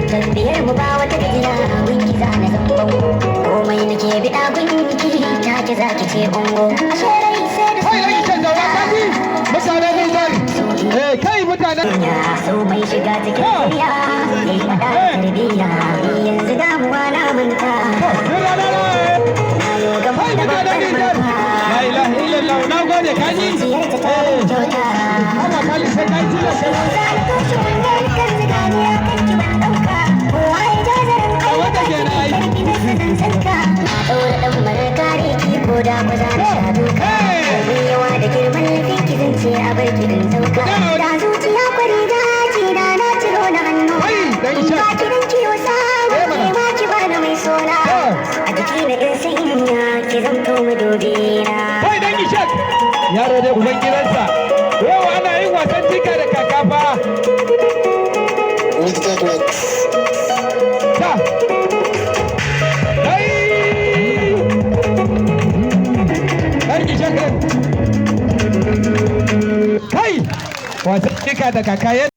Tafiyar mu ba wata gajira gunki za na zambon komai nake bida gunki ta ki za ki ce ungo ashe rai sai da kai mutanen ya so mai shiga cikin duniya ya yi fada da tarbiyya yanzu damuwa na manta na yi gaba da babbar mata la ilaha illallah na gode kaji ziyarta ta kyauta Allah kalli sai kai tilo za a toshe wannan kan zigani a kan ki ba ɗauka kowa ya jazarin karfi na sanin sanka na ɗaura ɗan mara kare ki ko da ku za na sha duka mai yawa da girman laifin ki zan ce a bar ki in sauka da zuciya kwari da ci da na ciro da hannu ba ki dan kiwo sa wani ma ki ba da mai sola a jiki na in sanya ki zamto madobi na kai dan ishak yaro dai uban gidansa yau ana yin wasan tika da kakafa ta kai wasan tika da kaka